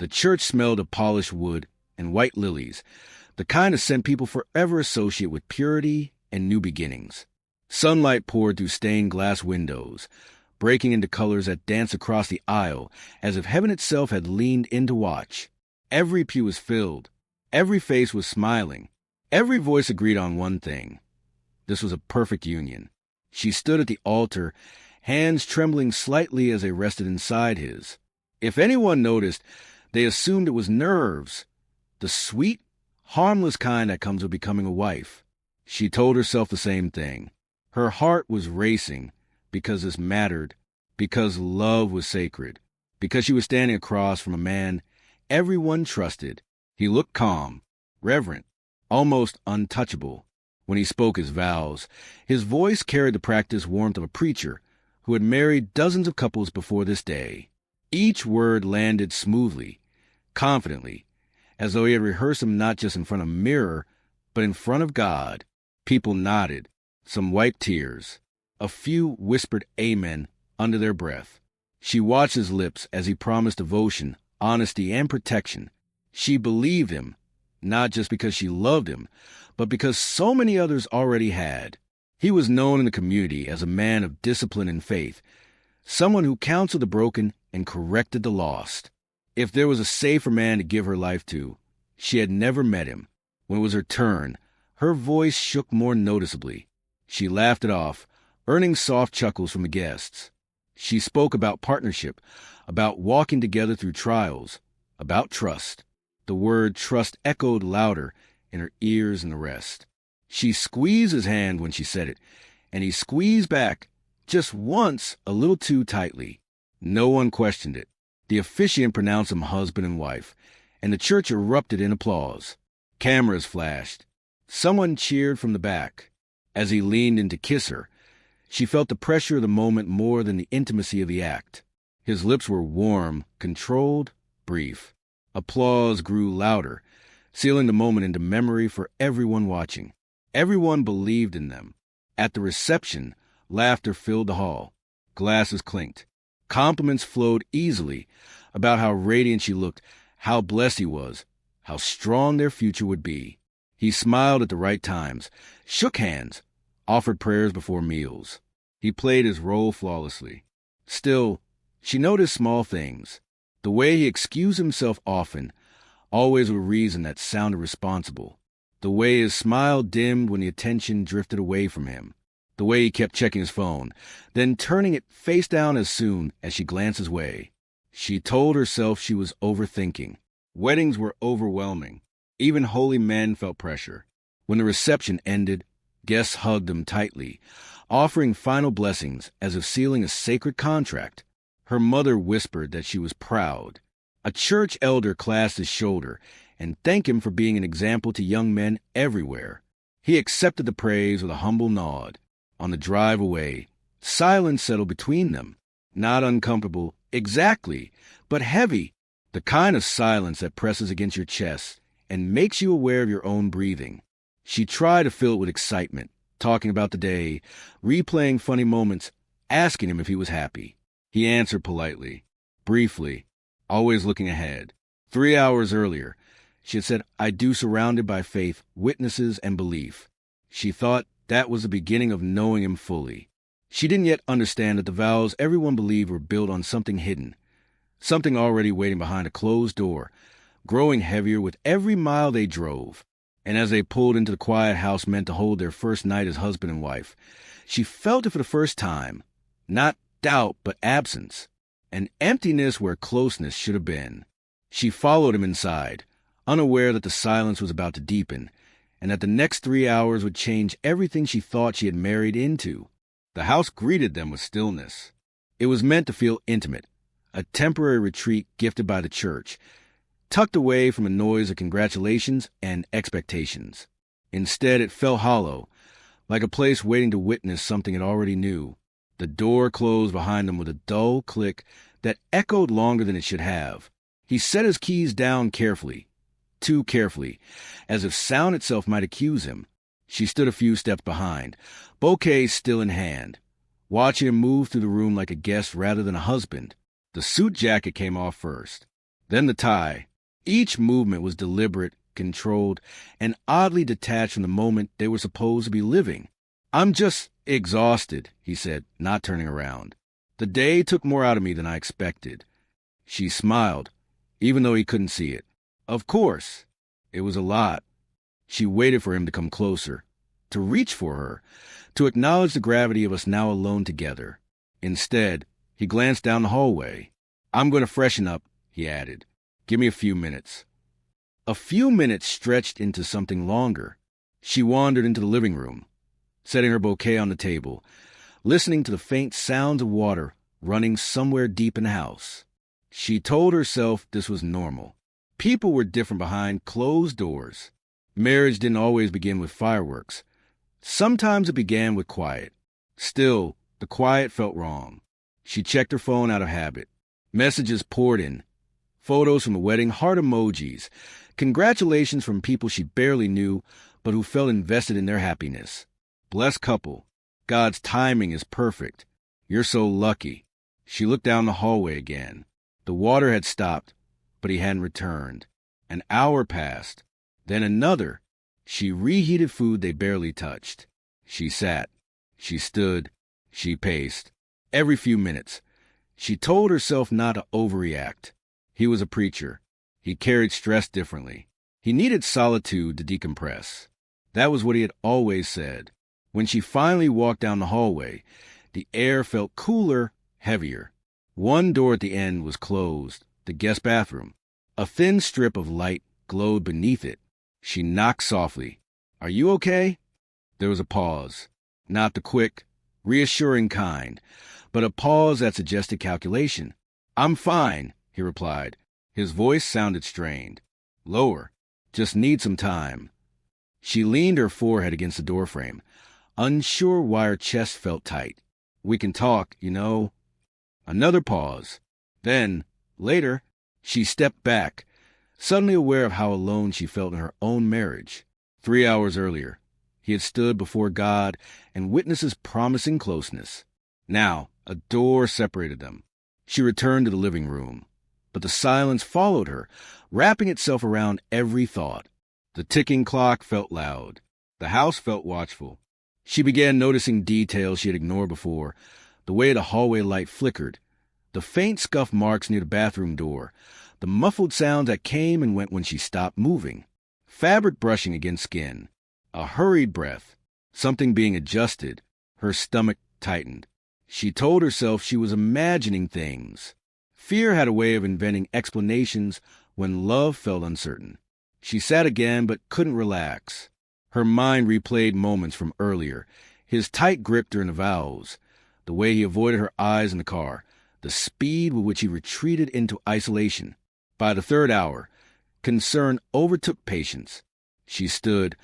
The church smelled of polished wood and white lilies, the kind of scent people forever associate with purity and new beginnings. Sunlight poured through stained glass windows, breaking into colors that danced across the aisle as if heaven itself had leaned in to watch. Every pew was filled. Every face was smiling. Every voice agreed on one thing. This was a perfect union. She stood at the altar, hands trembling slightly as they rested inside his. If anyone noticed, they assumed it was nerves, the sweet, harmless kind that comes with becoming a wife. She told herself the same thing. Her heart was racing because this mattered, because love was sacred, because she was standing across from a man everyone trusted. He looked calm, reverent, almost untouchable. When he spoke his vows, his voice carried the practiced warmth of a preacher who had married dozens of couples before this day. Each word landed smoothly, confidently, as though he had rehearsed them not just in front of a mirror, but in front of God. People nodded, some wiped tears. A few whispered amen under their breath. She watched his lips as he promised devotion, honesty, and protection. She believed him, not just because she loved him, but because so many others already had. He was known in the community as a man of discipline and faith, someone who counseled the broken and corrected the lost. If there was a safer man to give her life to, she had never met him. When it was her turn, her voice shook more noticeably. She laughed it off, earning soft chuckles from the guests. She spoke about partnership, about walking together through trials, about trust. The word trust echoed louder in her ears than the rest. She squeezed his hand when she said it, and he squeezed back, just once, a little too tightly. No one questioned it. The officiant pronounced them husband and wife, and the church erupted in applause. Cameras flashed. Someone cheered from the back. As he leaned in to kiss her, she felt the pressure of the moment more than the intimacy of the act. His lips were warm, controlled, brief. Applause grew louder, sealing the moment into memory for everyone watching. Everyone believed in them. At the reception, laughter filled the hall. Glasses clinked. Compliments flowed easily about how radiant she looked, how blessed he was, how strong their future would be. He smiled at the right times, shook hands, offered prayers before meals. He played his role flawlessly. Still, she noticed small things. The way he excused himself often, always with a reason that sounded responsible. The way his smile dimmed when the attention drifted away from him. The way he kept checking his phone, then turning it face down as soon as she glanced his way. She told herself she was overthinking. Weddings were overwhelming. Even holy men felt pressure. When the reception ended, guests hugged them tightly, offering final blessings as if sealing a sacred contract. Her mother whispered that she was proud. A church elder clasped his shoulder and thanked him for being an example to young men everywhere. He accepted the praise with a humble nod. On the drive away, silence settled between them. Not uncomfortable, exactly, but heavy. The kind of silence that presses against your chest and makes you aware of your own breathing. She tried to fill it with excitement, talking about the day, replaying funny moments, asking him if he was happy. He answered politely, briefly, always looking ahead. 3 hours earlier, she had said, "I do surrounded by faith, witnesses, and belief." She thought that was the beginning of knowing him fully. She didn't yet understand that the vows everyone believed were built on something hidden, something already waiting behind a closed door, growing heavier with every mile they drove. And as they pulled into the quiet house meant to hold their first night as husband and wife, she felt it for the first time. Not doubt, but absence. An emptiness where closeness should have been. She followed him inside, unaware that the silence was about to deepen, and that the next 3 hours would change everything she thought she had married into. The house greeted them with stillness. It was meant to feel intimate, a temporary retreat gifted by the church, tucked away from the noise of congratulations and expectations. Instead, it felt hollow, like a place waiting to witness something it already knew. The door closed behind them with a dull click that echoed longer than it should have. He set his keys down carefully, too carefully, as if sound itself might accuse him. She stood a few steps behind, bouquet still in hand, watching him move through the room like a guest rather than a husband. The suit jacket came off first. Then the tie. Each movement was deliberate, controlled, and oddly detached from the moment they were supposed to be living. "I'm just exhausted," he said, not turning around. "The day took more out of me than I expected." She smiled, even though he couldn't see it. "Of course. It was a lot." She waited for him to come closer, to reach for her, to acknowledge the gravity of us now alone together. Instead, he glanced down the hallway. "I'm going to freshen up," he added. "Give me a few minutes." A few minutes stretched into something longer. She wandered into the living room, setting her bouquet on the table, listening to the faint sounds of water running somewhere deep in the house. She told herself this was normal. People were different behind closed doors. Marriage didn't always begin with fireworks. Sometimes it began with quiet. Still, the quiet felt wrong. She checked her phone out of habit. Messages poured in. Photos from the wedding, heart emojis, congratulations from people she barely knew, but who felt invested in their happiness. "Blessed couple. God's timing is perfect. You're so lucky." She looked down the hallway again. The water had stopped, but he hadn't returned. An hour passed. Then another. She reheated food they barely touched. She sat. She stood. She paced. Every few minutes. She told herself not to overreact. He was a preacher. He carried stress differently. He needed solitude to decompress. That was what he had always said. When she finally walked down the hallway, the air felt cooler, heavier. One door at the end was closed, the guest bathroom. A thin strip of light glowed beneath it. She knocked softly. "Are you okay?" There was a pause. Not the quick, reassuring kind, but a pause that suggested calculation. "I'm fine," he replied. His voice sounded strained. "Lower. Just need some time." She leaned her forehead against the doorframe, unsure why her chest felt tight. "We can talk, you know." Another pause. Then, later, she stepped back, suddenly aware of how alone she felt in her own marriage. 3 hours earlier, he had stood before God and witnessed his promising closeness. Now, a door separated them. She returned to the living room, but the silence followed her, wrapping itself around every thought. The ticking clock felt loud. The house felt watchful. She began noticing details she had ignored before, the way the hallway light flickered, the faint scuff marks near the bathroom door, the muffled sounds that came and went when she stopped moving, fabric brushing against skin, a hurried breath, something being adjusted. Her stomach tightened. She told herself she was imagining things. Fear had a way of inventing explanations when love felt uncertain. She sat again but couldn't relax. Her mind replayed moments from earlier, his tight grip during the vows, the way he avoided her eyes in the car, the speed with which he retreated into isolation. By the third hour, concern overtook patience. She stood,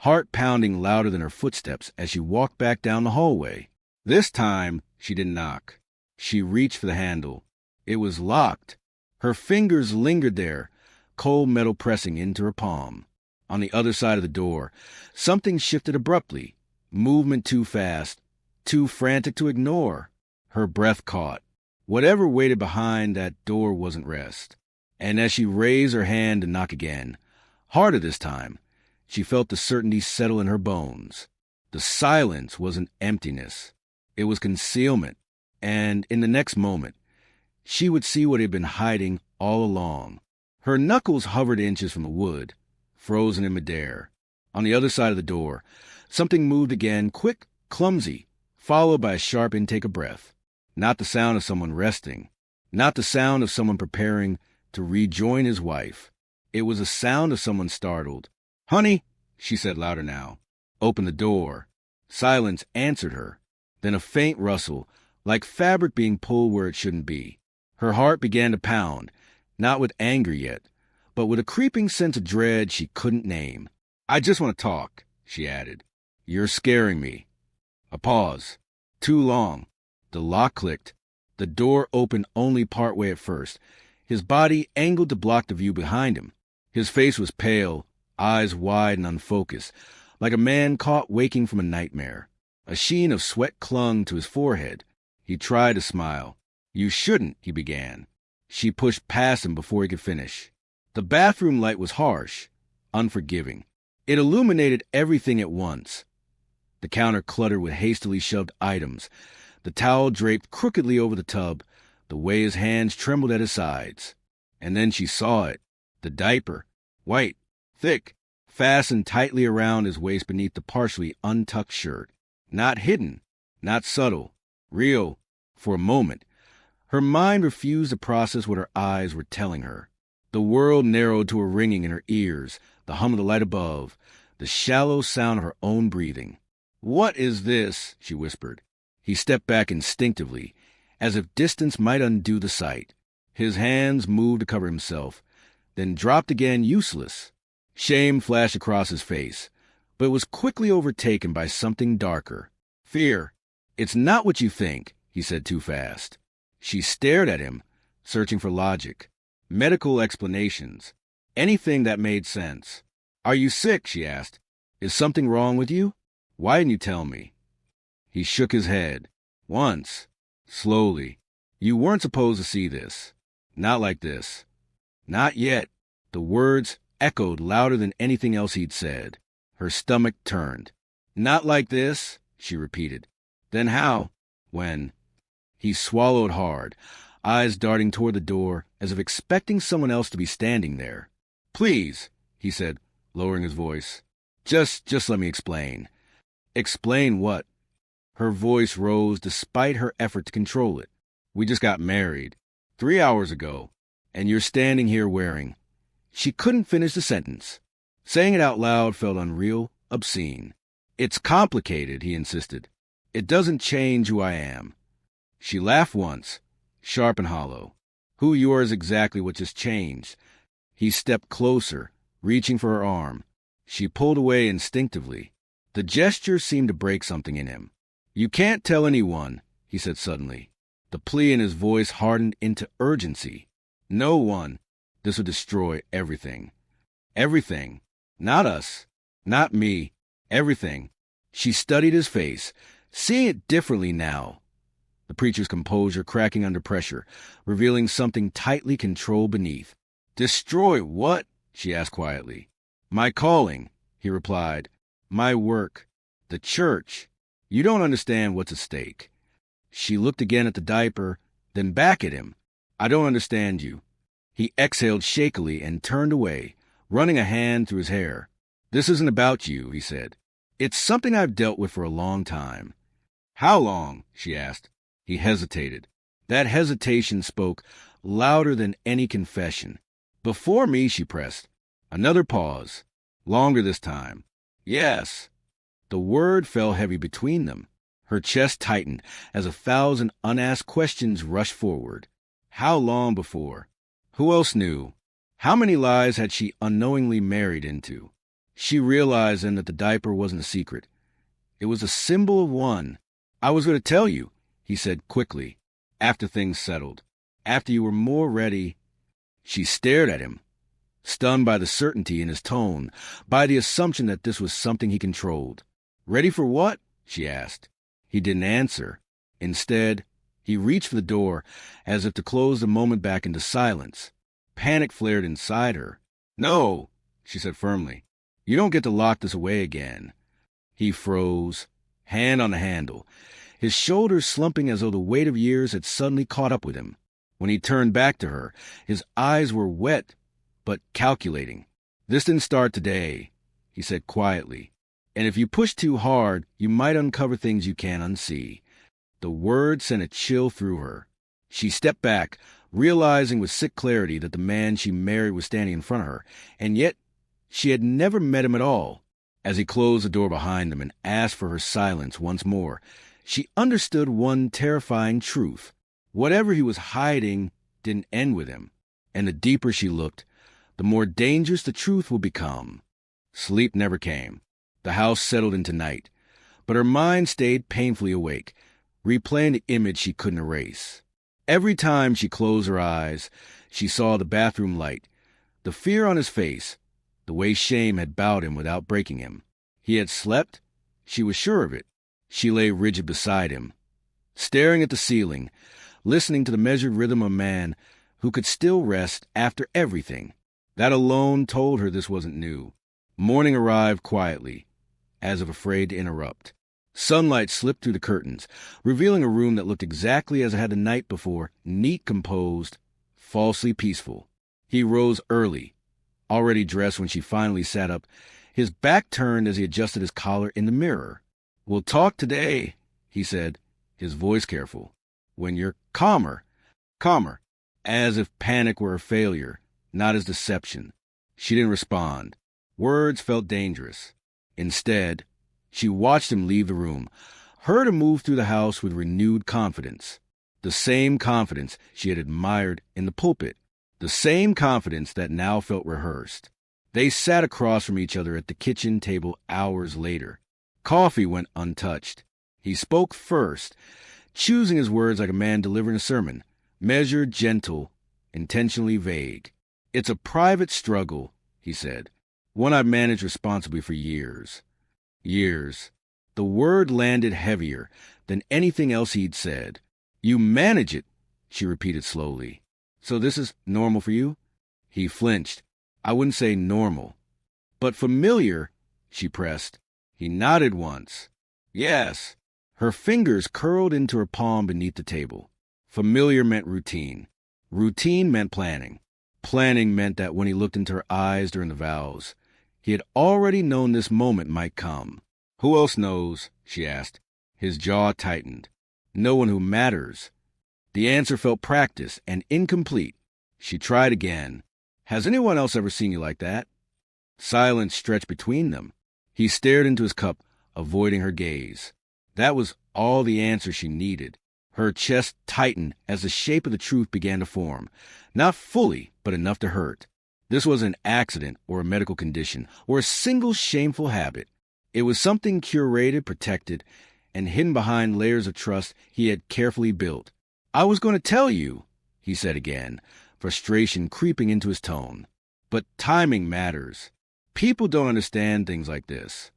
heart pounding louder than her footsteps as she walked back down the hallway. This time, she didn't knock. She reached for the handle. It was locked. Her fingers lingered there, cold metal pressing into her palm. On the other side of the door, something shifted abruptly, movement too fast, too frantic to ignore. Her breath caught. Whatever waited behind that door wasn't rest. And as she raised her hand to knock again, harder this time, she felt the certainty settle in her bones. The silence wasn't emptiness. It was concealment. And in the next moment, she would see what had been hiding all along. Her knuckles hovered inches from the wood, frozen in midair. On the other side of the door, something moved again, quick, clumsy, followed by a sharp intake of breath. Not the sound of someone resting. Not the sound of someone preparing to rejoin his wife. It was the sound of someone startled. "Honey," she said louder now. "Open the door." Silence answered her. Then a faint rustle, like fabric being pulled where it shouldn't be. Her heart began to pound, not with anger yet, but with a creeping sense of dread she couldn't name. "I just want to talk," she added. "You're scaring me." A pause. Too long. The lock clicked. The door opened only partway at first, his body angled to block the view behind him. His face was pale, eyes wide and unfocused, like a man caught waking from a nightmare. A sheen of sweat clung to his forehead. He tried to smile. "You shouldn't," he began. She pushed past him before he could finish. The bathroom light was harsh, unforgiving. It illuminated everything at once. The counter cluttered with hastily shoved items, the towel draped crookedly over the tub, the way his hands trembled at his sides. And then she saw it. The diaper, white, thick, fastened tightly around his waist beneath the partially untucked shirt. Not hidden, not subtle, real. For a moment, her mind refused to process what her eyes were telling her. The world narrowed to a ringing in her ears, the hum of the light above, the shallow sound of her own breathing. "What is this?" she whispered. He stepped back instinctively, as if distance might undo the sight. His hands moved to cover himself, then dropped again useless. Shame flashed across his face, but it was quickly overtaken by something darker. Fear. "It's not what you think," he said too fast. She stared at him, searching for logic, medical explanations, anything that made sense. "Are you sick?" she asked. "Is something wrong with you? Why didn't you tell me?" He shook his head. Once. Slowly. "You weren't supposed to see this. Not like this. Not yet." The words echoed louder than anything else he'd said. Her stomach turned. "Not like this," she repeated. "Then how? When?" He swallowed hard, eyes darting toward the door as if expecting someone else to be standing there. "Please," he said, lowering his voice. Just let me explain." "Explain what?" Her voice rose despite her effort to control it. "We just got married 3 hours ago, and you're standing here wearing—" She couldn't finish the sentence. Saying it out loud felt unreal, obscene. "It's complicated," he insisted. "It doesn't change who I am." She laughed once, sharp and hollow. "Who you are is exactly what just changed." He stepped closer, reaching for her arm. She pulled away instinctively. The gesture seemed to break something in him. "You can't tell anyone," he said suddenly. The plea in his voice hardened into urgency. "No one. This would destroy everything." "Everything. Not us. Not me. Everything." She studied his face, seeing it differently now. The preacher's composure cracking under pressure, revealing something tightly controlled beneath. "Destroy what?" she asked quietly. "My calling," he replied. "My work. The church. You don't understand what's at stake." She looked again at the diaper, then back at him. "I don't understand you." He exhaled shakily and turned away, running a hand through his hair. "This isn't about you," he said. "It's something I've dealt with for a long time." "How long?" she asked. He hesitated. That hesitation spoke louder than any confession. "Before me," she pressed. Another pause. Longer this time. "Yes." The word fell heavy between them. Her chest tightened as 1,000 unasked questions rushed forward. How long before? Who else knew? How many lies had she unknowingly married into? She realized then that the diaper wasn't a secret. It was a symbol of one. "I was going to tell you," he said quickly, "after things settled. After you were more ready." She stared at him, stunned by the certainty in his tone, by the assumption that this was something he controlled. "Ready for what?" she asked. He didn't answer. Instead, he reached for the door, as if to close the moment back into silence. Panic flared inside her. "No," she said firmly. "You don't get to lock this away again." He froze, hand on the handle, his shoulders slumping as though the weight of years had suddenly caught up with him. When he turned back to her, his eyes were wet, but calculating. "This didn't start today," he said quietly. "And if you push too hard, you might uncover things you can't unsee." The word sent a chill through her. She stepped back, realizing with sick clarity that the man she married was standing in front of her, and yet she had never met him at all. As he closed the door behind them and asked for her silence once more, she understood one terrifying truth. Whatever he was hiding didn't end with him, and the deeper she looked, the more dangerous the truth would become. Sleep never came. The house settled into night, but her mind stayed painfully awake, replaying the image she couldn't erase. Every time she closed her eyes, she saw the bathroom light, the fear on his face, the way shame had bowed him without breaking him. He had slept. She was sure of it. She lay rigid beside him, staring at the ceiling, listening to the measured rhythm of man, who could still rest after everything. That alone told her this wasn't new. Morning arrived quietly, as if afraid to interrupt. Sunlight slipped through the curtains, revealing a room that looked exactly as it had the night before, neat, composed, falsely peaceful. He rose early, already dressed when she finally sat up, his back turned as he adjusted his collar in the mirror. "We'll talk today," he said, his voice careful. "When you're calmer." Calmer, as if panic were a failure, not his deception. She didn't respond. Words felt dangerous. Instead, she watched him leave the room, heard him move through the house with renewed confidence. The same confidence she had admired in the pulpit. The same confidence that now felt rehearsed. They sat across from each other at the kitchen table hours later. Coffee went untouched. He spoke first, choosing his words like a man delivering a sermon, measured, gentle, intentionally vague. "It's a private struggle," he said, "one I've managed responsibly for years." Years. The word landed heavier than anything else he'd said. "You manage it," she repeated slowly. "So this is normal for you?" He flinched. "I wouldn't say normal, but familiar," she pressed. He nodded once. "Yes." Her fingers curled into her palm beneath the table. Familiar meant routine. Routine meant planning. Planning meant that when he looked into her eyes during the vows, he had already known this moment might come. "Who else knows?" she asked. His jaw tightened. "No one who matters." The answer felt practiced and incomplete. She tried again. "Has anyone else ever seen you like that?" Silence stretched between them. He stared into his cup, avoiding her gaze. That was all the answer she needed. Her chest tightened as the shape of the truth began to form. Not fully, but enough to hurt. This was an accident or a medical condition or a single shameful habit. It was something curated, protected, and hidden behind layers of trust he had carefully built. "I was going to tell you," he said again, frustration creeping into his tone. "But timing matters. People don't understand things like this."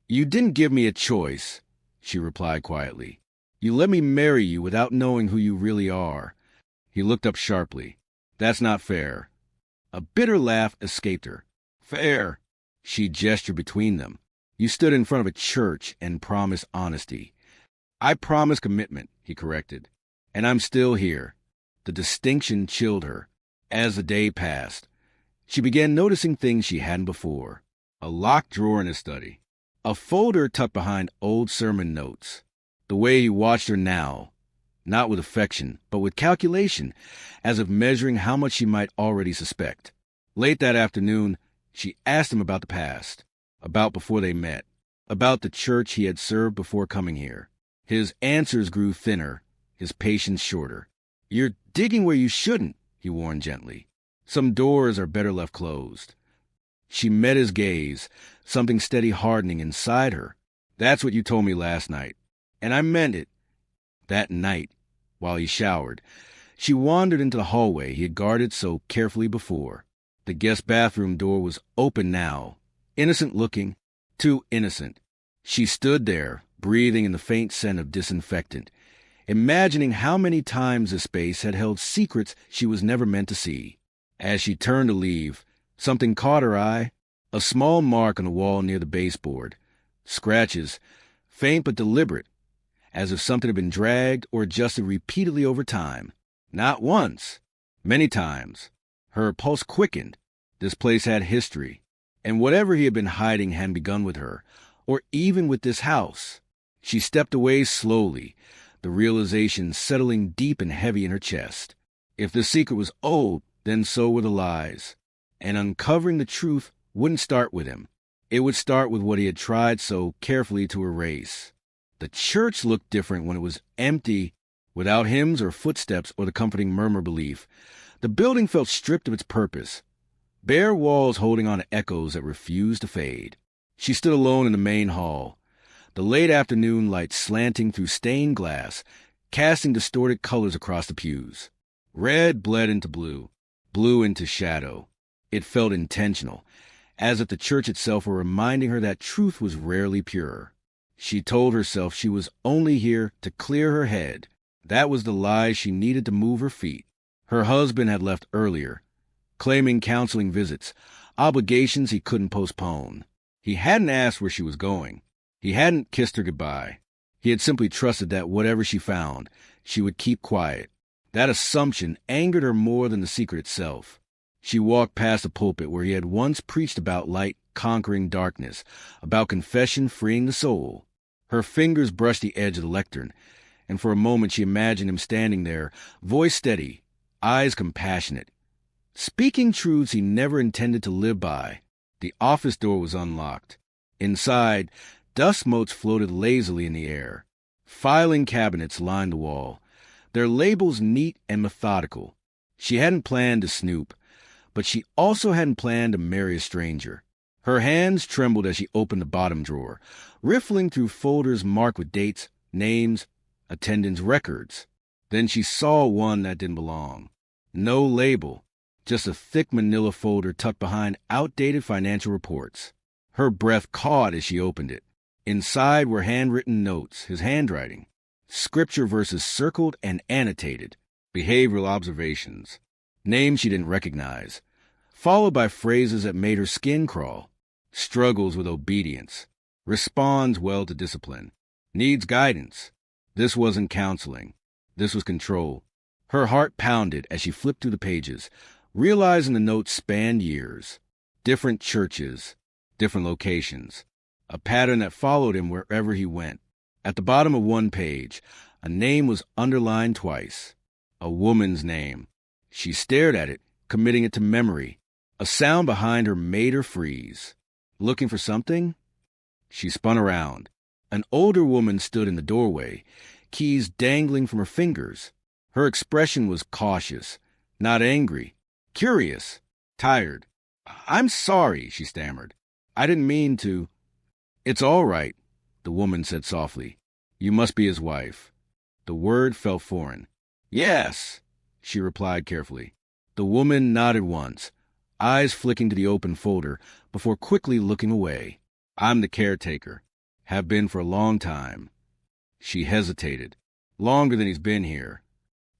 "You didn't give me a choice," she replied quietly. "You let me marry you without knowing who you really are." He looked up sharply. "That's not fair." A bitter laugh escaped her. "Fair." She gestured between them. "You stood in front of a church and promised honesty." "I promised commitment," he corrected. "And I'm still here." The distinction chilled her. As the day passed, she began noticing things she hadn't before. A locked drawer in his study. A folder tucked behind old sermon notes. The way he watched her now, not with affection, but with calculation, as if measuring how much she might already suspect. Late that afternoon, she asked him about the past, about before they met, about the church he had served before coming here. His answers grew thinner, his patience shorter. "You're digging where you shouldn't," he warned gently. "Some doors are better left closed." She met his gaze, something steady hardening inside her. "That's what you told me last night. And I meant it." That night, while he showered, she wandered into the hallway he had guarded so carefully before. The guest bathroom door was open now, innocent-looking, too innocent. She stood there, breathing in the faint scent of disinfectant, imagining how many times the space had held secrets she was never meant to see. As she turned to leave, something caught her eye, a small mark on the wall near the baseboard. Scratches, faint but deliberate, as if something had been dragged or adjusted repeatedly over time. Not once, many times. Her pulse quickened. This place had history, and whatever he had been hiding hadn't begun with her, or even with this house. She stepped away slowly, the realization settling deep and heavy in her chest. If the secret was old, then so were the lies. And uncovering the truth wouldn't start with him. It would start with what he had tried so carefully to erase. The church looked different when it was empty, without hymns or footsteps or the comforting murmur belief. The building felt stripped of its purpose, bare walls holding on to echoes that refused to fade. She stood alone in the main hall, the late afternoon light slanting through stained glass, casting distorted colors across the pews. Red bled into blue, blue into shadow. It felt intentional, as if the church itself were reminding her that truth was rarely pure. She told herself she was only here to clear her head. That was the lie she needed to move her feet. Her husband had left earlier, claiming counseling visits, obligations he couldn't postpone. He hadn't asked where she was going. He hadn't kissed her goodbye. He had simply trusted that whatever she found, she would keep quiet. That assumption angered her more than the secret itself. She walked past the pulpit where he had once preached about light conquering darkness, about confession freeing the soul. Her fingers brushed the edge of the lectern, and for a moment she imagined him standing there, voice steady, eyes compassionate, speaking truths he never intended to live by. The office door was unlocked. Inside, dust motes floated lazily in the air. Filing cabinets lined the wall, their labels neat and methodical. She hadn't planned to snoop, but she also hadn't planned to marry a stranger. Her hands trembled as she opened the bottom drawer, riffling through folders marked with dates, names, attendance records. Then she saw one that didn't belong. No label, just a thick manila folder tucked behind outdated financial reports. Her breath caught as she opened it. Inside were handwritten notes, his handwriting, scripture verses circled and annotated, behavioral observations, names she didn't recognize, followed by phrases that made her skin crawl. Struggles with obedience, responds well to discipline, needs guidance. This wasn't counseling. This was control. Her heart pounded as she flipped through the pages, realizing the notes spanned years, different churches, different locations, a pattern that followed him wherever he went. At the bottom of one page, a name was underlined twice, a woman's name. She stared at it, committing it to memory. A sound behind her made her freeze. Looking for something? She spun around. An older woman stood in the doorway, keys dangling from her fingers. Her expression was cautious, not angry, curious, tired. "I'm sorry," she stammered. "I didn't mean to." "It's all right," the woman said softly. "You must be his wife." The word felt foreign. "Yes," she replied carefully. The woman nodded once, eyes flicking to the open folder before quickly looking away. "I'm the caretaker. Have been for a long time." She hesitated. "Longer than he's been here."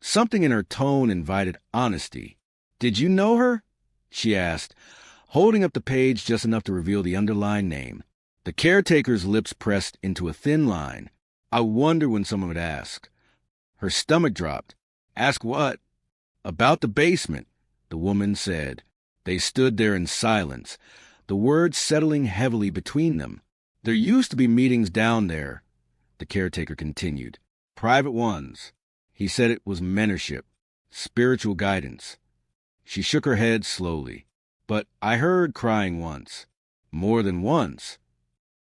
Something in her tone invited honesty. "Did you know her?" she asked, holding up the page just enough to reveal the underlined name. The caretaker's lips pressed into a thin line. "I wonder when someone would ask." Her stomach dropped. "Ask what?" "About the basement," the woman said. They stood there in silence, the words settling heavily between them. "There used to be meetings down there," the caretaker continued. "Private ones." He said it was mentorship, spiritual guidance. She shook her head slowly. "But I heard crying once. More than once."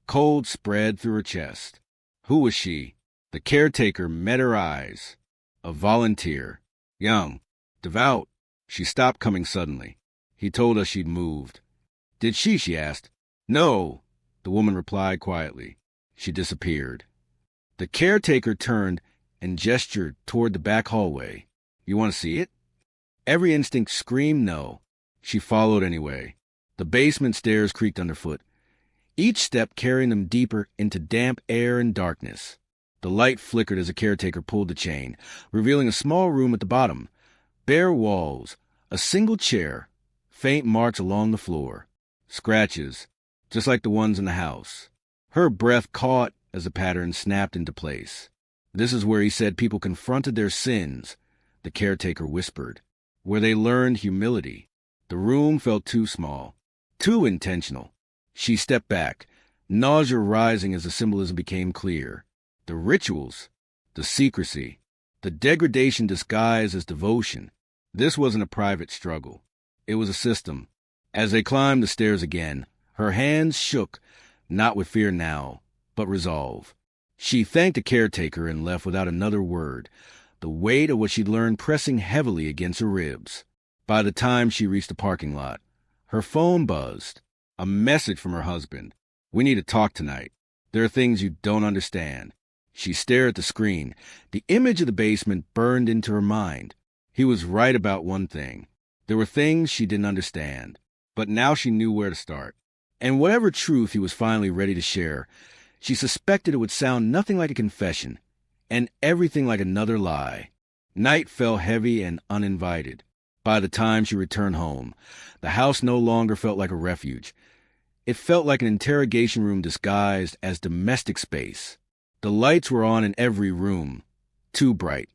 Cold spread through her chest. Who was she? The caretaker met her eyes. A volunteer. Young. Devout. She stopped coming suddenly. He told us she'd moved. "Did she?" she asked. "No," the woman replied quietly. She disappeared. The caretaker turned and gestured toward the back hallway. "You want to see it?" Every instinct screamed no. She followed anyway. The basement stairs creaked underfoot, each step carrying them deeper into damp air and darkness. The light flickered as the caretaker pulled the chain, revealing a small room at the bottom. Bare walls, a single chair, faint marks along the floor. Scratches, just like the ones in the house. Her breath caught as the pattern snapped into place. "This is where he said people confronted their sins," the caretaker whispered. "Where they learned humility." The room felt too small, too intentional. She stepped back, nausea rising as the symbolism became clear. The rituals, the secrecy, the degradation disguised as devotion. This wasn't a private struggle. It was a system. As they climbed the stairs again, her hands shook, not with fear now, but resolve. She thanked the caretaker and left without another word, the weight of what she'd learned pressing heavily against her ribs. By the time she reached the parking lot, her phone buzzed. A message from her husband. "We need to talk tonight. There are things you don't understand." She stared at the screen. The image of the basement burned into her mind. He was right about one thing. There were things she didn't understand. But now she knew where to start. And whatever truth he was finally ready to share, she suspected it would sound nothing like a confession, and everything like another lie. Night fell heavy and uninvited. By the time she returned home, the house no longer felt like a refuge. It felt like an interrogation room disguised as domestic space. The lights were on in every room, too bright,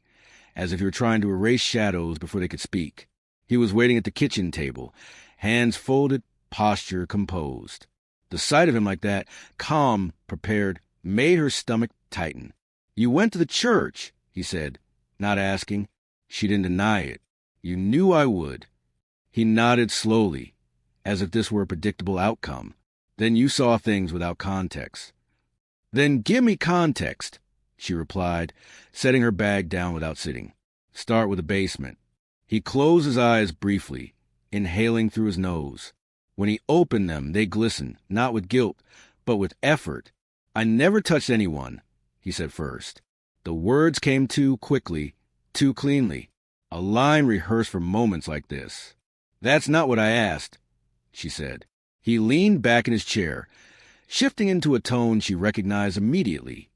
as if he were trying to erase shadows before they could speak. He was waiting at the kitchen table, hands folded, posture composed. The sight of him like that, calm, prepared, made her stomach tighten. "You went to the church," he said, not asking. She didn't deny it. "You knew I would." He nodded slowly, as if this were a predictable outcome. "Then you saw things without context." "Then give me context," she replied, setting her bag down without sitting. "Start with the basement." He closed his eyes briefly, inhaling through his nose. When he opened them, they glistened, not with guilt, but with effort. "I never touched anyone," he said first. The words came too quickly, too cleanly. A line rehearsed for moments like this. "That's not what I asked," she said. He leaned back in his chair, shifting into a tone she recognized immediately.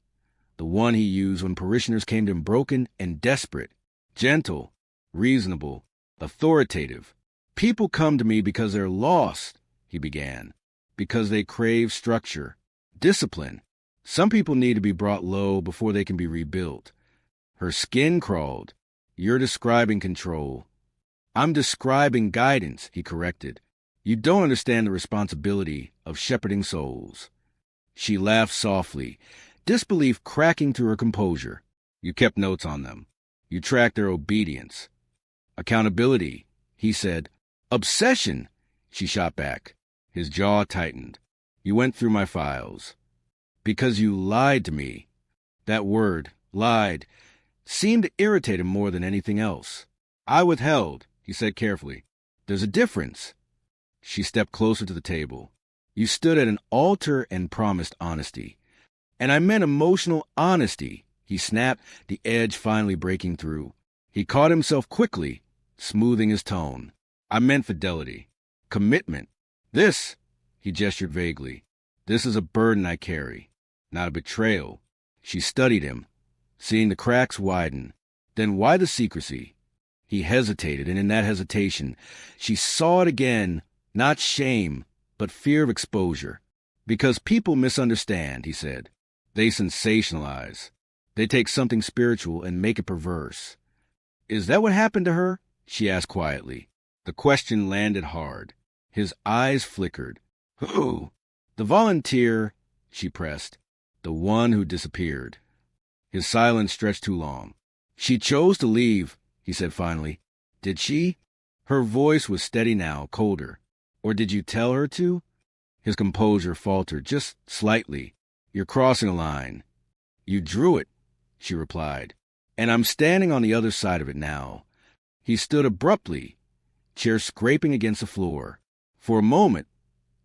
The one he used when parishioners came to him broken and desperate. Gentle, reasonable, authoritative. "People come to me because they're lost," he began. "Because they crave structure, discipline. Some people need to be brought low before they can be rebuilt." Her skin crawled. "You're describing control." "I'm describing guidance," he corrected. "You don't understand the responsibility of shepherding souls." She laughed softly, disbelief cracking through her composure. "You kept notes on them. You tracked their obedience." "Accountability," he said. "Obsession," she shot back. His jaw tightened. "You went through my files." "Because you lied to me." That word, lied, seemed to irritate him more than anything else. "I withheld," he said carefully. "There's a difference." She stepped closer to the table. "You stood at an altar and promised honesty." "And I meant emotional honesty," he snapped, the edge finally breaking through. He caught himself quickly, smoothing his tone. "I meant fidelity. Commitment. This," he gestured vaguely, "this is a burden I carry, not a betrayal." She studied him, seeing the cracks widen. "Then why the secrecy?" He hesitated, and in that hesitation, she saw it again, not shame, but fear of exposure. "Because people misunderstand," he said. "They sensationalize. They take something spiritual and make it perverse." "Is that what happened to her?" she asked quietly. The question landed hard. His eyes flickered. "Who?" "The volunteer," she pressed. "The one who disappeared." His silence stretched too long. "She chose to leave," he said finally. "Did she?" Her voice was steady now, colder. "Or did you tell her to?" His composure faltered just slightly. "You're crossing a line." "You drew it," she replied. "And I'm standing on the other side of it now." He stood abruptly, chair scraping against the floor. For a moment,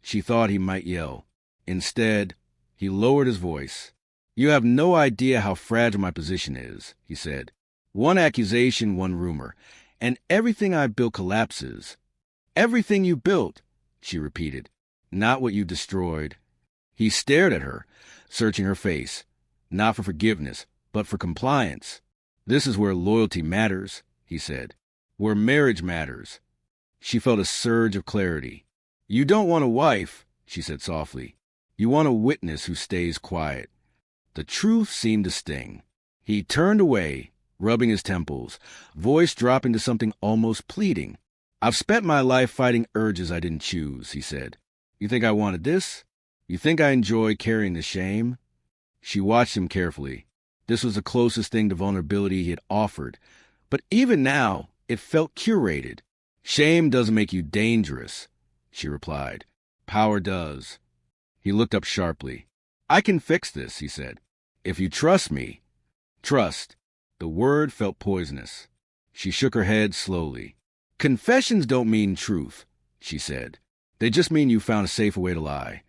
she thought he might yell. Instead, he lowered his voice. "You have no idea how fragile my position is," he said. "One accusation, one rumor, and everything I built collapses." "Everything you built," she repeated. "Not what you destroyed." He stared at her, searching her face, not for forgiveness, but for compliance. "This is where loyalty matters," he said. "Where marriage matters." She felt a surge of clarity. "You don't want a wife," she said softly. "You want a witness who stays quiet." The truth seemed to sting. He turned away, rubbing his temples, voice dropping to something almost pleading. "I've spent my life fighting urges I didn't choose," he said. "You think I wanted this? You think I enjoy carrying the shame?" She watched him carefully. This was the closest thing to vulnerability he had offered. But even now, it felt curated. "Shame doesn't make you dangerous," she replied. "Power does." He looked up sharply. "I can fix this," he said. "If you trust me." Trust. The word felt poisonous. She shook her head slowly. "Confessions don't mean truth," she said. "They just mean you found a safer way to lie."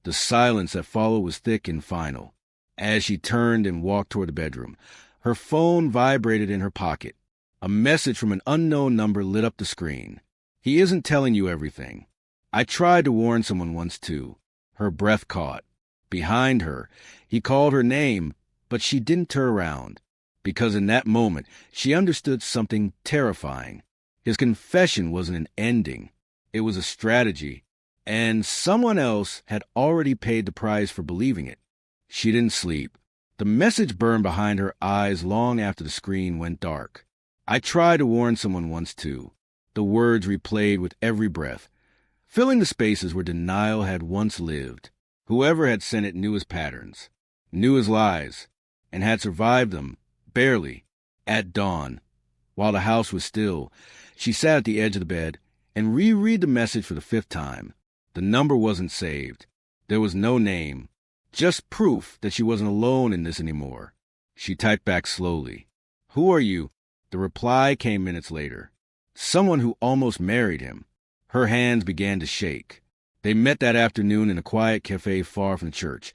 The silence that followed was thick and final. As she turned and walked toward the bedroom, her phone vibrated in her pocket. A message from an unknown number lit up the screen. "He isn't telling you everything. I tried to warn someone once, too." Her breath caught. Behind her, he called her name, but she didn't turn around. because in that moment she understood something terrifying. His confession wasn't an ending. It was a strategy, and someone else had already paid the price for believing it. She didn't sleep. The message burned behind her eyes long after the screen went dark. I tried to warn someone once too. The words replayed with every breath, filling the spaces where denial had once lived. Whoever had sent it knew his patterns, knew his lies, and had survived them, barely. At dawn, while the house was still, she sat at the edge of the bed and reread the message for the 5th time. The number wasn't saved. There was no name, just proof that she wasn't alone in this anymore. She typed back slowly. "Who are you?" The reply came minutes later. Someone who almost married him. Her hands began to shake. They met that afternoon in a quiet cafe far from the church,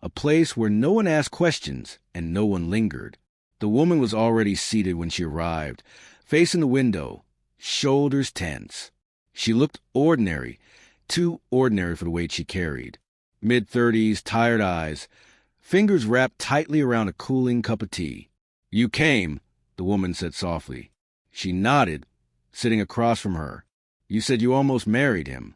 a place where no one asked questions and no one lingered. The woman was already seated when she arrived, facing the window, shoulders tense. She looked ordinary, too ordinary for the weight she carried. Mid-30s, tired eyes, fingers wrapped tightly around a cooling cup of tea. "You came," the woman said softly. She nodded, sitting across from her. "You said you almost married him."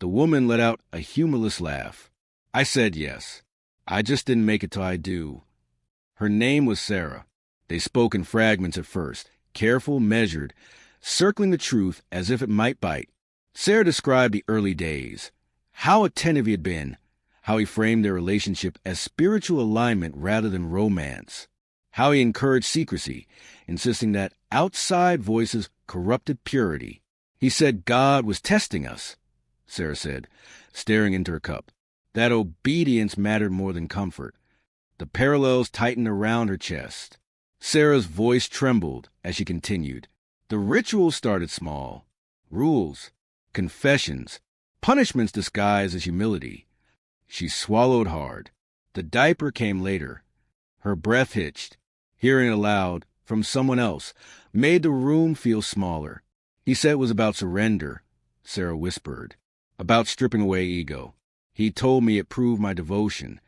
The woman let out a humorless laugh. "I said yes. I just didn't make it till I do." Her name was Sarah. They spoke in fragments at first, careful, measured, circling the truth as if it might bite. Sarah described the early days, how attentive he had been, how he framed their relationship as spiritual alignment rather than romance, how he encouraged secrecy, insisting that outside voices corrupted purity. "He said God was testing us," Sarah said, staring into her cup. That obedience mattered more than comfort. The parallels tightened around her chest. Sarah's voice trembled as she continued. The ritual started small. Rules, confessions, punishments disguised as humility. She swallowed hard. The diaper came later. Her breath hitched. Hearing it aloud, from someone else, made the room feel smaller. "He said it was about surrender," Sarah whispered. "About stripping away ego. He told me it proved my devotion."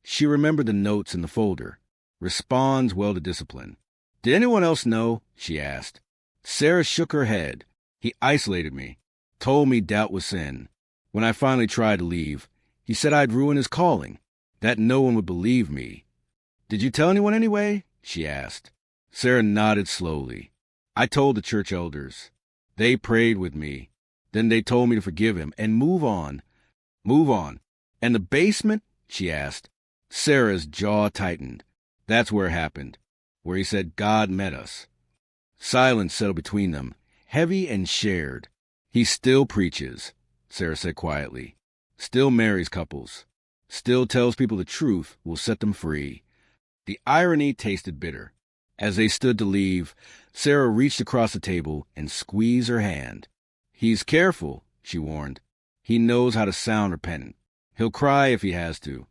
She remembered the notes in the folder. "Responds well to discipline." "Did anyone else know?" she asked. Sarah shook her head. "He isolated me, told me doubt was sin. When I finally tried to leave, he said I'd ruin his calling, that no one would believe me." "Did you tell anyone anyway?" she asked. Sarah nodded slowly. "I told the church elders. They prayed with me. Then they told me to forgive him and move on." "Move on. And the basement?" she asked. Sarah's jaw tightened. "That's where it happened, where he said God met us." Silence settled between them, heavy and shared. "He still preaches," Sarah said quietly. "Still marries couples. Still tells people the truth will set them free." The irony tasted bitter. As they stood to leave, Sarah reached across the table and squeezed her hand. "He's careful," she warned. "He knows how to sound repentant. He'll cry if he has to."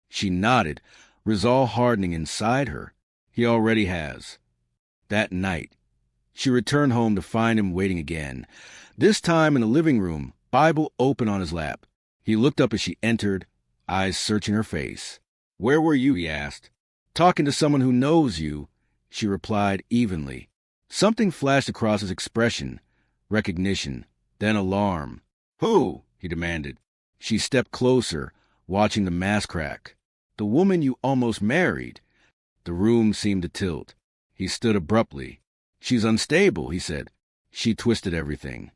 She nodded, resolve hardening inside her. He already has. That night, she returned home to find him waiting again, this time in the living room, Bible open on his lap. He looked up as she entered, eyes searching her face. "Where were you?" he asked. "Talking to someone who knows you," she replied evenly. Something flashed across his expression, recognition, then alarm. "Who?" he demanded. She stepped closer, watching the mask crack. "The woman you almost married." The room seemed to tilt. He stood abruptly. "She's unstable," he said. "She twisted everything."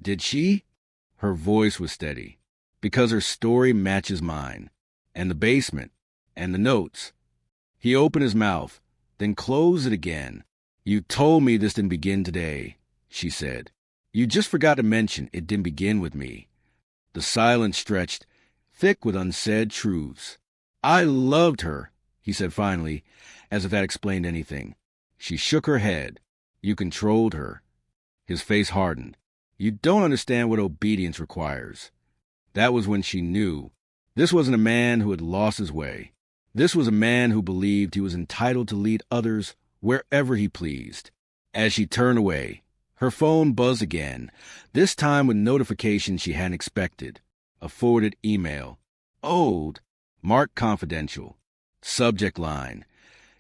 "Did she?" Her voice was steady. "Because her story matches mine. And the basement. And the notes." He opened his mouth, then closed it again. "You told me this didn't begin today," she said. "You just forgot to mention it didn't begin with me." The silence stretched, thick with unsaid truths. "I loved her," he said finally, as if that explained anything. She shook her head. "You controlled her." His face hardened. "You don't understand what obedience requires." That was when she knew. This wasn't a man who had lost his way. This was a man who believed he was entitled to lead others wherever he pleased. As she turned away, her phone buzzed again, this time with notifications she hadn't expected. A forwarded email. Old. Marked confidential. Subject line.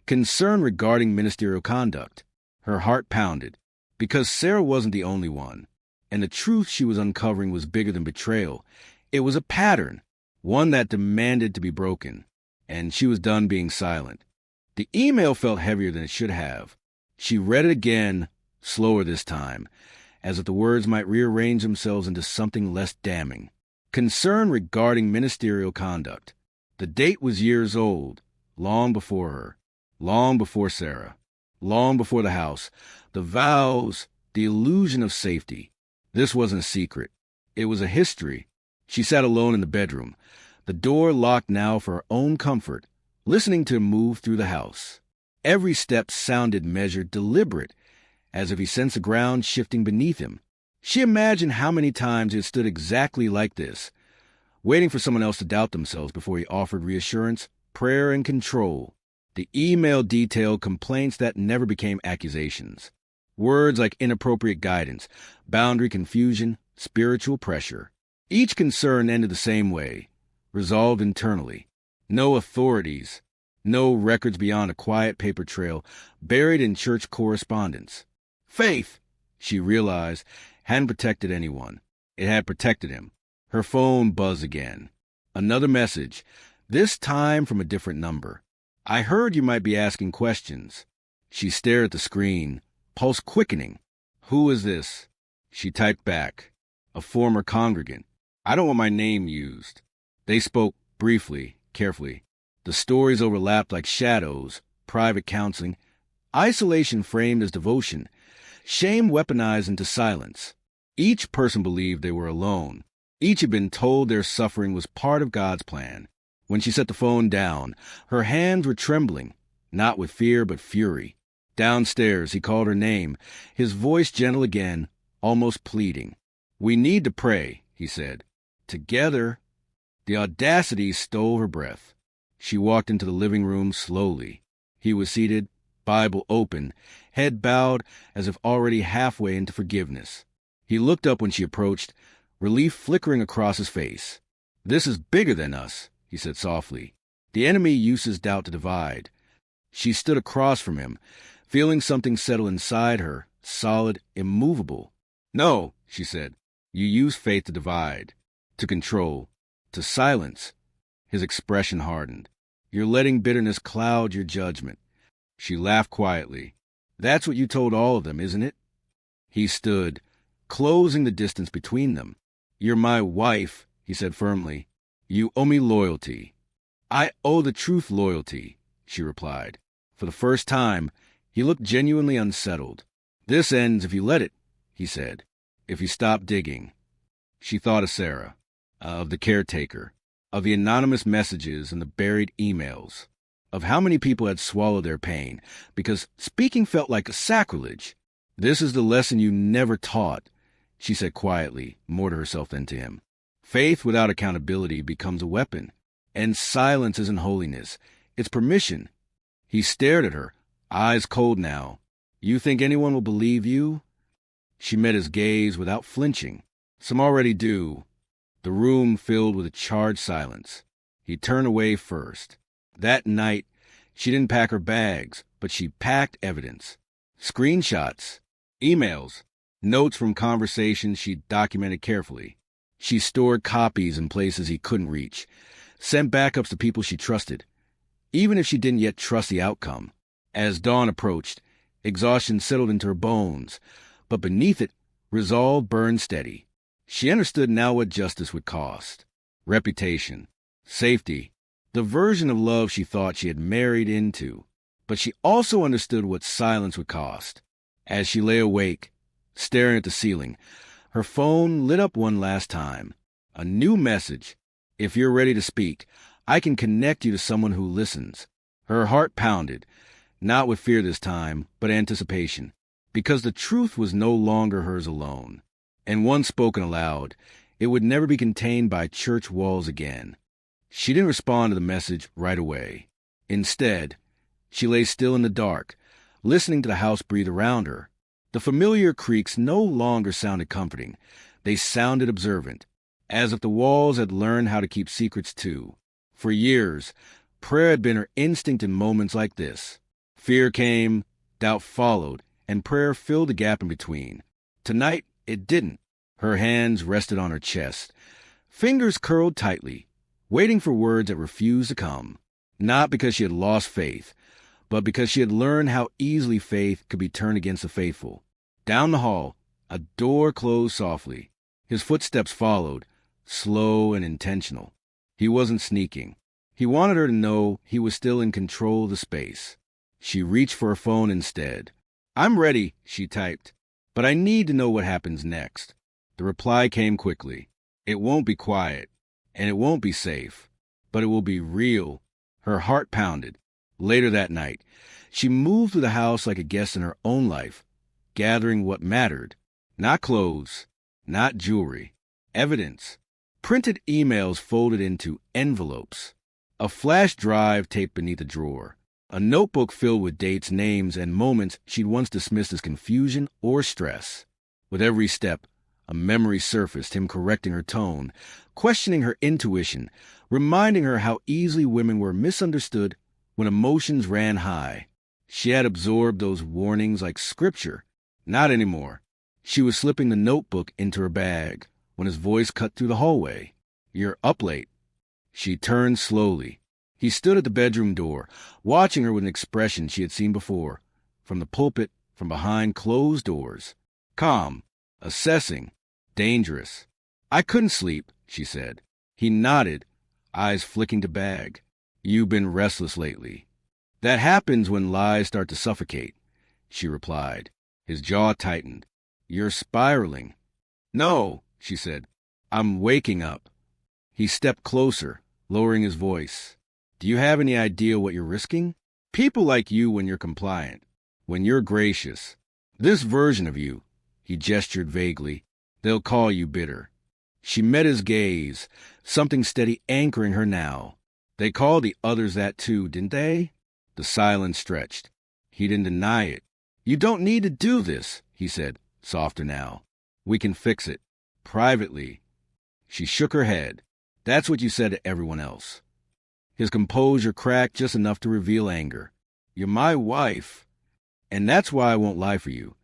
concern regarding ministerial conduct. Her heart pounded, because Sarah wasn't the only one, and the truth she was uncovering was bigger than betrayal. It was a pattern, one that demanded to be broken, and she was done being silent. The email felt heavier than it should have. She read it again, slower this time, as if the words might rearrange themselves into something less damning. Concern regarding ministerial conduct. The date was years old, long before her, long before Sarah, long before the house, the vows, the illusion of safety. This wasn't a secret. It was a history. She sat alone in the bedroom, the door locked now for her own comfort, listening to him move through the house. Every step sounded measured, deliberate, as if he sensed the ground shifting beneath him. She imagined how many times he had stood exactly like this, waiting for someone else to doubt themselves before he offered reassurance, prayer, and control. The email detailed complaints that never became accusations. Words like inappropriate guidance, boundary confusion, spiritual pressure. Each concern ended the same way, resolved internally. No authorities, no records beyond a quiet paper trail buried in church correspondence. Faith, she realized, hadn't protected anyone. It had protected him. Her phone buzzed again. Another message, this time from a different number. I heard you might be asking questions. She stared at the screen, pulse quickening. Who is this? She typed back. A former congregant. I don't want my name used. They spoke briefly, carefully. The stories overlapped like shadows, private counseling, isolation framed as devotion, shame weaponized into silence. Each person believed they were alone. Each had been told their suffering was part of God's plan. When she set the phone down, her hands were trembling, not with fear but fury. Downstairs, he called her name, his voice gentle again, almost pleading. We need to pray, he said. Together. The audacity stole her breath. She walked into the living room slowly. He was seated, Bible open, head bowed as if already halfway into forgiveness. He looked up when she approached, relief flickering across his face. This is bigger than us, he said softly. The enemy uses doubt to divide. She stood across from him, feeling something settle inside her, solid, immovable. No, she said, you use faith to divide, to control, to silence. His expression hardened. You're letting bitterness cloud your judgment. She laughed quietly. That's what you told all of them, isn't it? He stood, closing the distance between them. You're my wife, he said firmly. You owe me loyalty. I owe the truth loyalty, she replied. For the first time, he looked genuinely unsettled. This ends if you let it, he said. If you stop digging. She thought of Sarah, of the caretaker, of the anonymous messages and the buried emails, of how many people had swallowed their pain, because speaking felt like a sacrilege. This is the lesson you never taught, she said quietly, more to herself than to him. Faith without accountability becomes a weapon, and silence isn't holiness, it's permission. He stared at her, eyes cold now. You think anyone will believe you? She met his gaze without flinching. Some already do. The room filled with a charged silence. He turned away first. That night, she didn't pack her bags, but she packed evidence. Screenshots, emails, notes from conversations she documented carefully. She stored copies in places he couldn't reach, sent backups to people she trusted, even if she didn't yet trust the outcome. As dawn approached, exhaustion settled into her bones, but beneath it, resolve burned steady. She understood now what justice would cost. Reputation, safety, the version of love she thought she had married into. But she also understood what silence would cost. As she lay awake, staring at the ceiling, her phone lit up one last time. A new message. If you're ready to speak, I can connect you to someone who listens. Her heart pounded, not with fear this time, but anticipation, because the truth was no longer hers alone. And once spoken aloud, it would never be contained by church walls again. She didn't respond to the message right away. Instead, she lay still in the dark, listening to the house breathe around her. The familiar creaks no longer sounded comforting. They sounded observant, as if the walls had learned how to keep secrets too. For years, prayer had been her instinct in moments like this. Fear came, doubt followed, and prayer filled the gap in between. Tonight, it didn't. Her hands rested on her chest, fingers curled tightly, waiting for words that refused to come. Not because she had lost faith, but because she had learned how easily faith could be turned against the faithful. Down the hall, a door closed softly. His footsteps followed, slow and intentional. He wasn't sneaking. He wanted her to know he was still in control of the space. She reached for her phone instead. "I'm ready," she typed, "but I need to know what happens next." The reply came quickly. "It won't be quiet, and it won't be safe, but it will be real." Her heart pounded. Later that night, she moved through the house like a guest in her own life, gathering what mattered. Not clothes, not jewelry, evidence. Printed emails folded into envelopes. A flash drive taped beneath a drawer. A notebook filled with dates, names, and moments she'd once dismissed as confusion or stress. With every step, a memory surfaced, him correcting her tone, questioning her intuition, reminding her how easily women were misunderstood when emotions ran high. She had absorbed those warnings like scripture. Not anymore. She was slipping the notebook into her bag when his voice cut through the hallway. "You're up late." She turned slowly. He stood at the bedroom door, watching her with an expression she had seen before, from the pulpit, from behind closed doors. Calm, assessing, dangerous. "I couldn't sleep," she said. He nodded, eyes flicking to bag. "You've been restless lately." "That happens when lies start to suffocate," she replied. His jaw tightened. "You're spiraling." "No," she said. "I'm waking up." He stepped closer, lowering his voice. "Do you have any idea what you're risking? People like you when you're compliant, when you're gracious. This version of you," he gestured vaguely, "they'll call you bitter." She met his gaze, something steady anchoring her now. "They called the others that too, didn't they?" The silence stretched. He didn't deny it. "You don't need to do this," he said, softer now. "We can fix it. Privately." She shook her head. "That's what you said to everyone else." His composure cracked just enough to reveal anger. "You're my wife, and that's why I won't lie for you."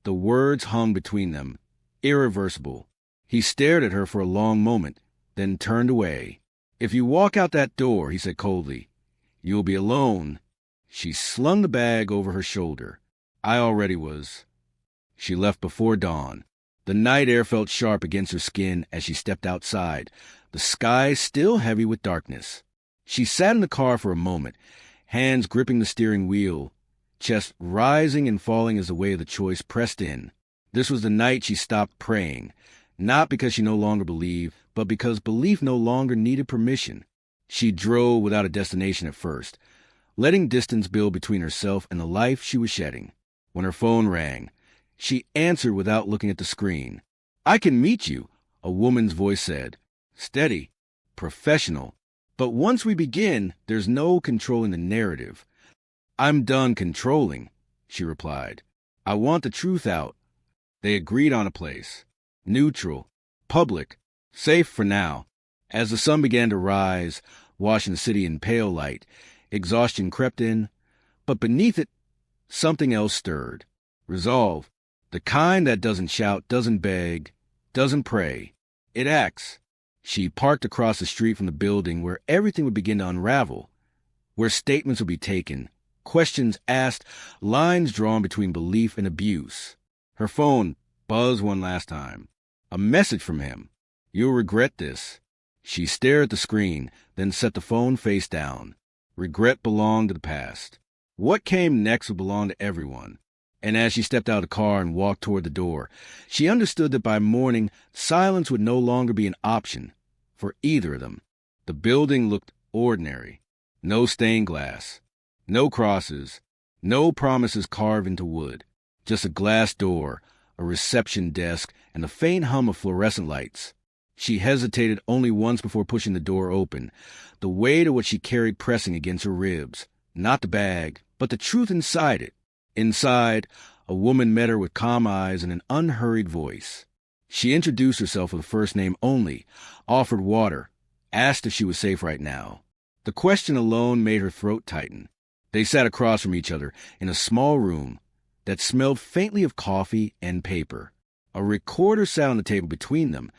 The words hung between them, irreversible. He stared at her for a long moment, then turned away. "If you walk out that door," he said coldly, "you'll be alone." She slung the bag over her shoulder. "I already was." She left before dawn. The night air felt sharp against her skin as she stepped outside, the sky still heavy with darkness. She sat in the car for a moment, hands gripping the steering wheel, chest rising and falling as the weight of the choice pressed in. This was the night she stopped praying, not because she no longer believed, but because belief no longer needed permission. She drove without a destination at first, letting distance build between herself and the life she was shedding. When her phone rang, she answered without looking at the screen. "I can meet you," a woman's voice said. Steady, professional. "But once we begin, there's no controlling the narrative." "I'm done controlling," she replied. "I want the truth out." They agreed on a place. Neutral, public, safe for now. As the sun began to rise, washing the city in pale light, exhaustion crept in, but beneath it, something else stirred. Resolve. The kind that doesn't shout, doesn't beg, doesn't pray. It acts. She parked across the street from the building where everything would begin to unravel, where statements would be taken, questions asked, lines drawn between belief and abuse. Her phone buzzed one last time. A message from him. "You'll regret this." She stared at the screen, then set the phone face down. Regret belonged to the past. What came next would belong to everyone. And as she stepped out of the car and walked toward the door, she understood that by morning, silence would no longer be an option for either of them. The building looked ordinary. No stained glass, no crosses, no promises carved into wood. Just a glass door, a reception desk, and the faint hum of fluorescent lights. She hesitated only once before pushing the door open, the weight of what she carried pressing against her ribs. Not the bag, but the truth inside it. Inside, a woman met her with calm eyes and an unhurried voice. She introduced herself with a first name only, offered water, asked if she was safe right now. The question alone made her throat tighten. They sat across from each other in a small room that smelled faintly of coffee and paper. A recorder sat on the table between them,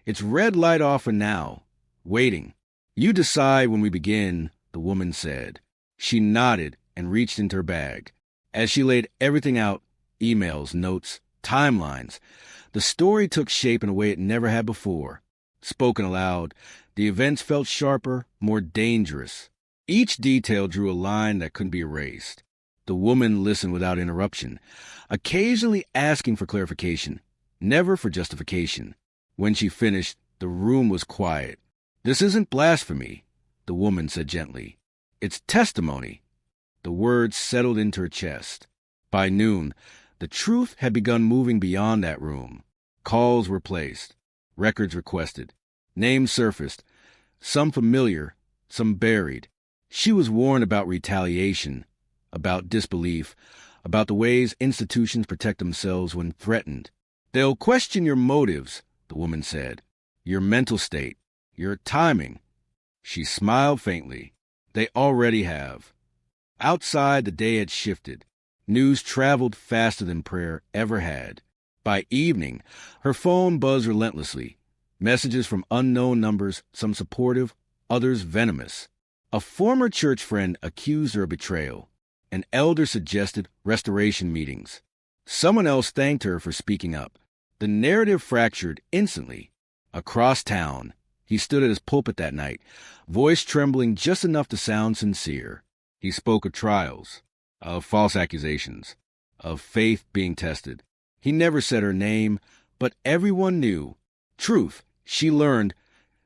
its red light off for now, waiting. "You decide when we begin," the woman said. She nodded and reached into her bag. As she laid everything out, emails, notes, timelines, the story took shape in a way it never had before. Spoken aloud, the events felt sharper, more dangerous. Each detail drew a line that couldn't be erased. The woman listened without interruption, occasionally asking for clarification, never for justification. When she finished, the room was quiet. "This isn't blasphemy," the woman said gently. "It's testimony." The words settled into her chest. By noon, the truth had begun moving beyond that room. Calls were placed, records requested, names surfaced, some familiar, some buried. She was warned about retaliation, about disbelief, about the ways institutions protect themselves when threatened. "They'll question your motives," the woman said, "your mental state, your timing." She smiled faintly. "They already have." Outside, the day had shifted. News traveled faster than prayer ever had. By evening, her phone buzzed relentlessly. Messages from unknown numbers, some supportive, others venomous. A former church friend accused her of betrayal. An elder suggested restoration meetings. Someone else thanked her for speaking up. The narrative fractured instantly. Across town, he stood at his pulpit that night, voice trembling just enough to sound sincere. He spoke of trials, of false accusations, of faith being tested. He never said her name, but everyone knew. Truth, she learned,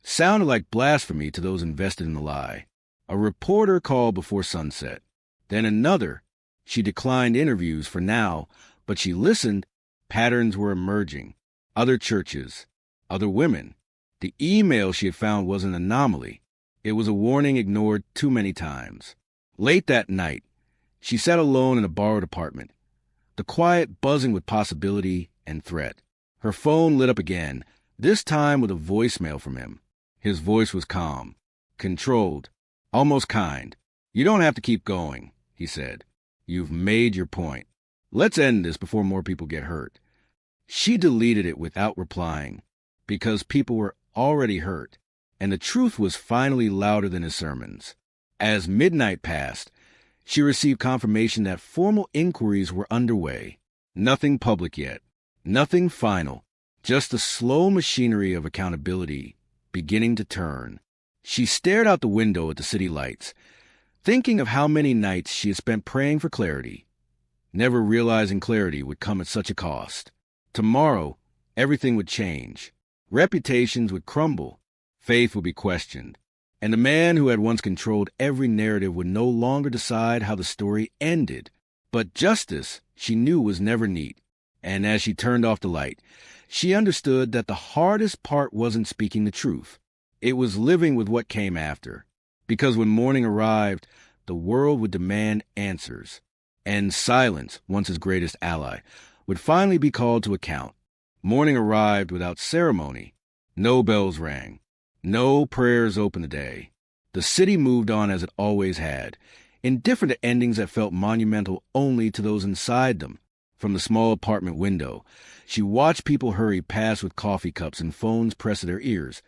sounded like blasphemy to those invested in the lie. A reporter called before sunset. Then another. She declined interviews for now, but she listened. Patterns were emerging. Other churches, other women. The email she had found was an anomaly. It was a warning ignored too many times. Late that night, she sat alone in a borrowed apartment, the quiet buzzing with possibility and threat. Her phone lit up again, this time with a voicemail from him. His voice was calm, controlled, almost kind. "You don't have to keep going," he said. "You've made your point. Let's end this before more people get hurt." She deleted it without replying, because people were already hurt, and the truth was finally louder than his sermons. As midnight passed, she received confirmation that formal inquiries were underway. Nothing public yet, nothing final, just the slow machinery of accountability beginning to turn. She stared out the window at the city lights, thinking of how many nights she had spent praying for clarity, never realizing clarity would come at such a cost. Tomorrow, everything would change. Reputations would crumble. Faith would be questioned. And the man who had once controlled every narrative would no longer decide how the story ended. But justice, she knew, was never neat. And as she turned off the light, she understood that the hardest part wasn't speaking the truth. It was living with what came after. Because when morning arrived, the world would demand answers. And silence, once his greatest ally, would finally be called to account. Morning arrived without ceremony. No bells rang. No prayers opened the day. The city moved on as it always had, indifferent to endings that felt monumental only to those inside them. From the small apartment window, she watched people hurry past with coffee cups and phones pressed to their ears,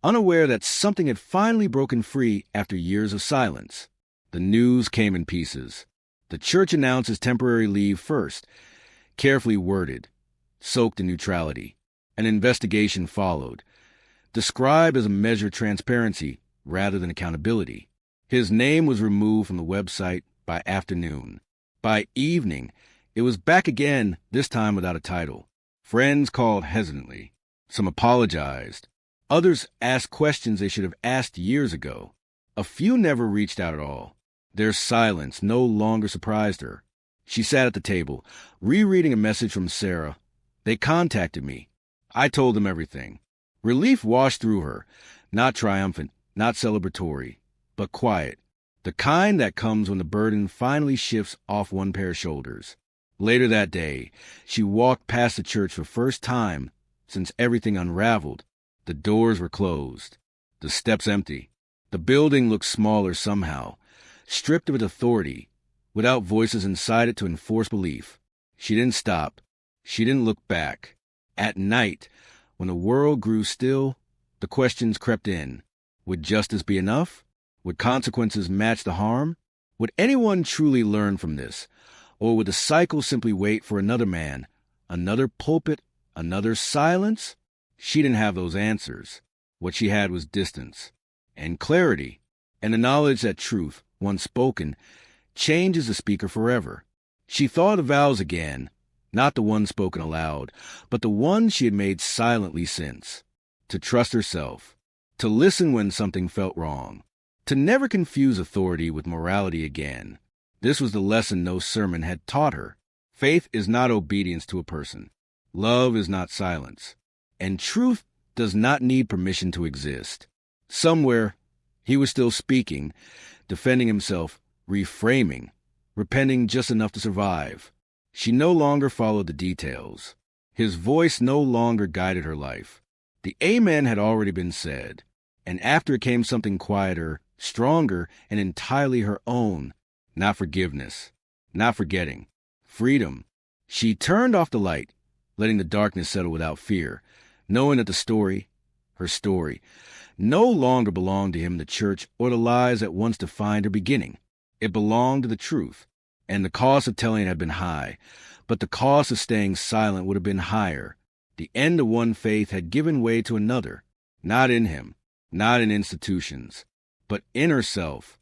unaware that something had finally broken free after years of silence. The news came in pieces. The church announced its temporary leave first, carefully worded, soaked in neutrality. An investigation followed, described as a measure of transparency rather than accountability. His name was removed from the website by afternoon. By evening, it was back again, this time without a title. Friends called hesitantly. Some apologized. Others asked questions they should have asked years ago. A few never reached out at all. Their silence no longer surprised her. She sat at the table, rereading a message from Sarah. "They contacted me. I told them everything." Relief washed through her, not triumphant, not celebratory, but quiet, the kind that comes when the burden finally shifts off one pair's shoulders. Later that day, she walked past the church for the first time since everything unraveled. The doors were closed, the steps empty. The building looked smaller somehow, stripped of its authority, without voices inside it to enforce belief. She didn't stop. She didn't look back. At night, when the world grew still, the questions crept in. Would justice be enough? Would consequences match the harm? Would anyone truly learn from this? Or would the cycle simply wait for another man, another pulpit, another silence? She didn't have those answers. What she had was distance and clarity, and the knowledge that truth, once spoken, changes the speaker forever. She thought of vows again, not the one spoken aloud, but the one she had made silently since. To trust herself, to listen when something felt wrong, to never confuse authority with morality again. This was the lesson no sermon had taught her. Faith is not obedience to a person. Love is not silence. And truth does not need permission to exist. Somewhere, he was still speaking, defending himself, reframing, repenting just enough to survive. She no longer followed the details. His voice no longer guided her life. The amen had already been said, and after it came something quieter, stronger, and entirely her own. Not forgiveness, not forgetting, freedom. She turned off the light, letting the darkness settle without fear, knowing that the story, her story, no longer belonged to him, the church, or the lies that once defined her beginning. It belonged to the truth, and the cost of telling it had been high, but the cost of staying silent would have been higher. The end of one faith had given way to another, not in him, not in institutions, but in herself.